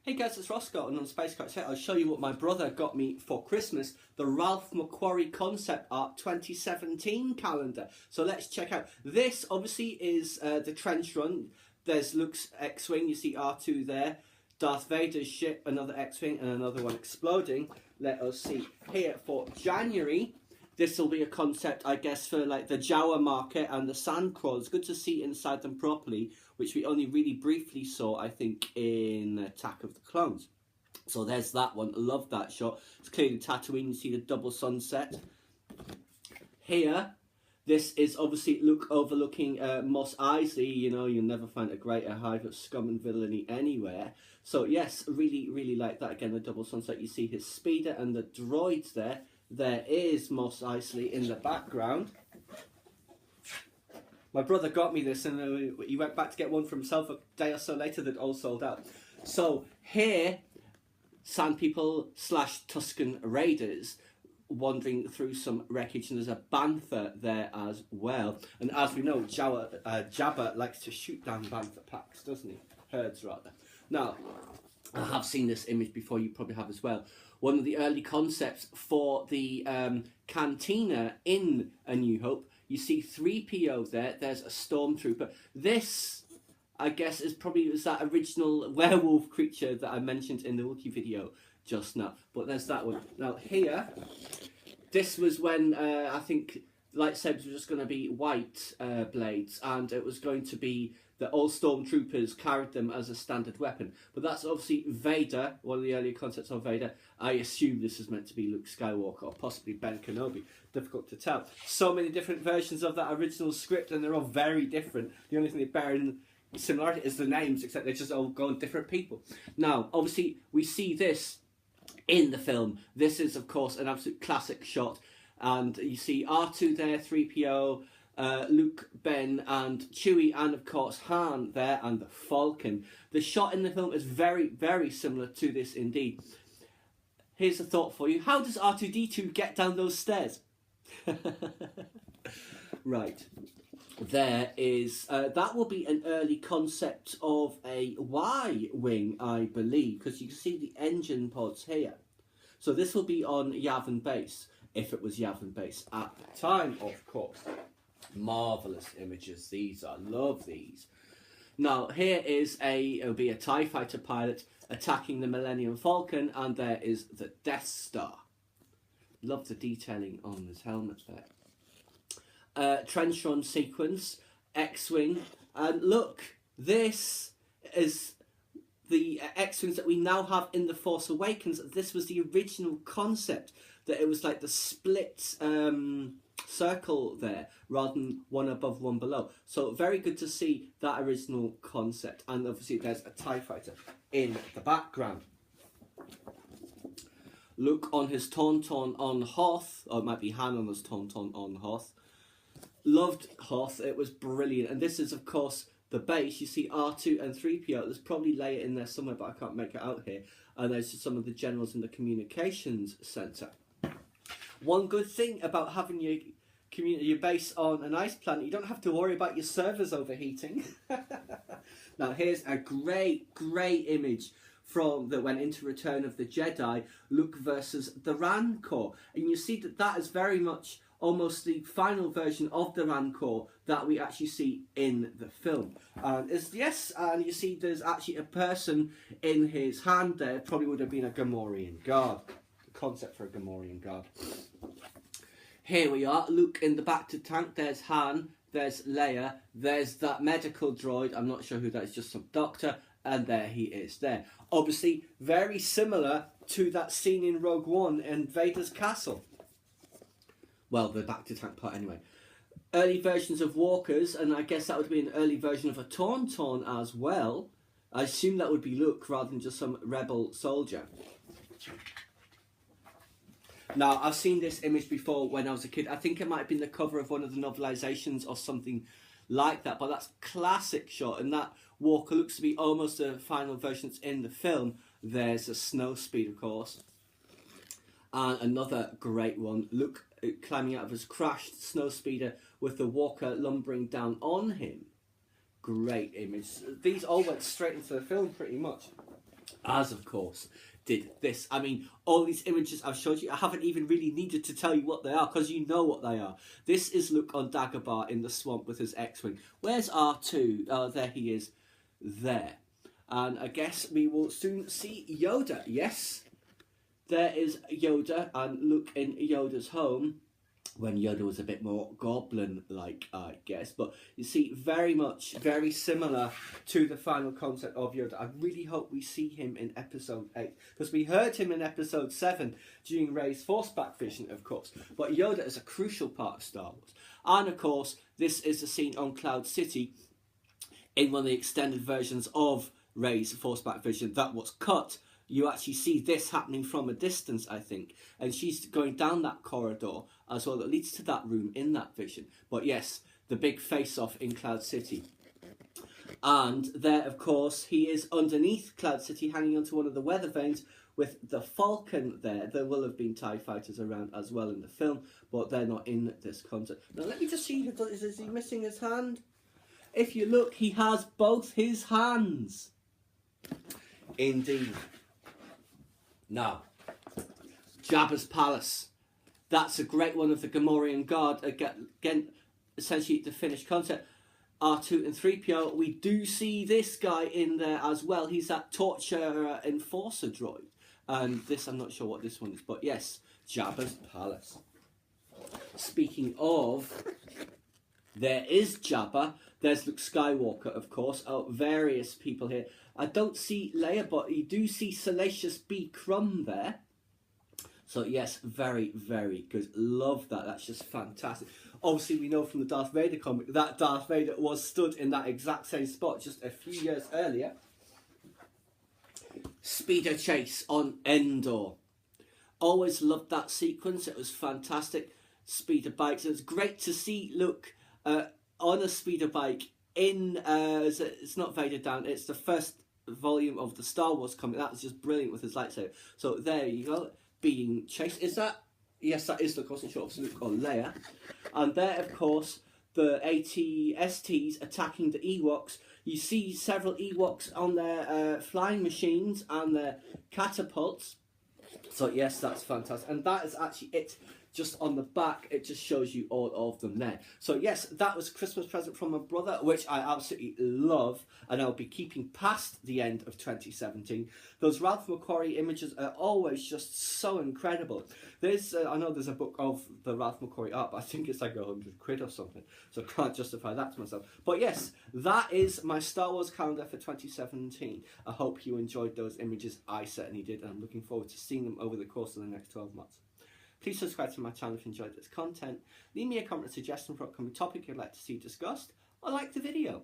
Hey guys, it's Roscoe and on Space Crash here. I'll show you what my brother got me for Christmas, the Ralph McQuarrie Concept Art 2017 calendar. So let's check out. This obviously is the trench run. There's Luke's X-Wing, you see R2 there. Darth Vader's ship, another X-Wing and another one exploding. Let us see here for January. This will be a concept, I guess, for like the Jawa market and the Sandcrawlers. Good to see inside them properly, which we only really briefly saw, I think, in Attack of the Clones. So there's that one. Love that shot. It's clearly Tatooine. You see the double sunset. Here, this is obviously Luke overlooking Mos Eisley. You know, you'll never find a greater hive of scum and villainy anywhere. So yes, really, really like that. Again, the double sunset. You see his speeder and the droids there. There is Mos Eisley in the background. My brother got me this and he went back to get one for himself a day or so later that all sold out. So here, Sand People / Tusken Raiders wandering through some wreckage, and there's a Bantha there as well. And as we know, Jabba likes to shoot down Bantha packs, doesn't he? Herds, rather. Now, I have seen this image before, you probably have as well. One of the early concepts for the cantina in A New Hope. You see 3PO there, there's a stormtrooper. This, I guess, is probably that original werewolf creature that I mentioned in the Wookiee video just now. But there's that one. Now here, this was when I think lightsabers were just going to be white blades, and it was going to be that all stormtroopers carried them as a standard weapon. But that's obviously Vader, one of the earlier concepts of Vader. I assume this is meant to be Luke Skywalker or possibly Ben Kenobi. Difficult to tell. So many different versions of that original script, and they're all very different. The only thing they bear in similarity is the names, except they just all go on different people. Now, obviously, we see this in the film. This is, of course, an absolute classic shot. And you see R2 there, 3PO, Luke, Ben and Chewie, and of course Han there, and the Falcon. The shot in the film is very, very similar to this indeed. Here's a thought for you. How does R2-D2 get down those stairs? Right. There is, that will be an early concept of a Y-wing, I believe, because you can see the engine pods here. So this will be on Yavin Base, if it was Yavin Base at the time, of course. Marvellous images these are. Love these. Now here is it'll be a TIE fighter pilot attacking the Millennium Falcon, and there is the Death Star. Love the detailing on his helmet there. Trench run sequence, X-Wing, and look, this is the X-Wings that we now have in The Force Awakens. This was the original concept, that it was like the split circle there rather than one above, one below. So very good to see that original concept. And obviously there's a TIE fighter in the background. Luke on his Tauntaun on Hoth, or it might be Han on his Tauntaun on Hoth. Loved Hoth, it was brilliant. And this is of course the base. You see R2 and 3PO. There's probably Leia in there somewhere, but I can't make it out here. And there's some of the generals in the communications centre. One good thing about having your base on an ice planet, you don't have to worry about your servers overheating. Now here's a great image from that went into Return of the Jedi, Luke versus the Rancor. And you see that is very much almost the final version of the Rancor that we actually see in the film. And and you see there's actually a person in his hand there. It probably would have been a Gamorrean guard. The concept for a Gamorrean guard. Here we are, Luke in the back to tank. There's Han, there's Leia, there's that medical droid. I'm not sure who that is, just some doctor. And there he is there. Obviously, very similar to that scene in Rogue One in Vader's castle. Well, the back to tank part anyway. Early versions of walkers, and I guess that would be an early version of a Tauntaun as well. I assume that would be Luke rather than just some rebel soldier. Now, I've seen this image before when I was a kid. I think it might have been the cover of one of the novelizations or something like that. But that's classic shot. And that walker looks to be almost the final version that's in the film. There's a snow speed, of course. And another great one. Luke climbing out of his crashed snow speeder with the walker lumbering down on him. Great image. These all went straight into the film pretty much. as of course did this. I mean, all these images I've showed you, I haven't even really needed to tell you what they are, because you know what they are. This is Luke on Dagobah in the swamp with his X-Wing. Where's R2? Oh, there he is. There. And I guess we will soon see Yoda. Yes, there is Yoda, and Luke in Yoda's home, when Yoda was a bit more goblin-like, I guess. But you see, very similar to the final concept of Yoda. I really hope we see him in Episode 8, because we heard him in Episode 7 during Rey's Force-back vision, of course. But Yoda is a crucial part of Star Wars. And, of course, this is the scene on Cloud City in one of the extended versions of Rey's Force-back vision that was cut. You actually see this happening from a distance, I think. And she's going down that corridor as well that leads to that room in that vision. But yes, the big face-off in Cloud City. And there, of course, he is underneath Cloud City, hanging onto one of the weather vanes with the Falcon there. There will have been TIE fighters around as well in the film, but they're not in this concept. Now, let me just see, is he missing his hand? If you look, he has both his hands. Indeed. Now, Jabba's palace. That's a great one of the Gamorrean Guard. Again, essentially the finished concept. R2 and 3PO. We do see this guy in there as well. He's that torture enforcer droid. And this, I'm not sure what this one is, but yes, Jabba's palace. Speaking of, there is Jabba. There's Luke Skywalker, of course. Various people here. I don't see Leia, but you do see Salacious B. Crumb there. So yes, very good. Love that. That's just fantastic. Obviously, we know from the Darth Vader comic that Darth Vader was stood in that exact same spot just a few years earlier. Speeder chase on Endor. Always loved that sequence. It was fantastic. Speeder bikes. It was great to see Luke on a speeder bike in it's not Vader Down, it's the first volume of the Star Wars comic. That was just brilliant with his lightsaber. So there you go, being chased. Is that? Yes, that is Luke. I wasn't sure if it was Luke or Leia. And there, of course, the AT-STs attacking the Ewoks. You see several Ewoks on their flying machines and their catapults. So yes, that's fantastic. And that is actually it. Just on the back, it just shows you all of them there. So yes, that was a Christmas present from my brother, which I absolutely love, and I'll be keeping past the end of 2017. Those Ralph McQuarrie images are always just so incredible. There's, I know there's a book of the Ralph McQuarrie art, but I think it's like £100 or something, so I can't justify that to myself. But yes, that is my Star Wars calendar for 2017. I hope you enjoyed those images. I certainly did, and I'm looking forward to seeing them over the course of the next 12 months. Please subscribe to my channel if you enjoyed this content. Leave me a comment or suggestion for an upcoming topic you'd like to see discussed, or like the video.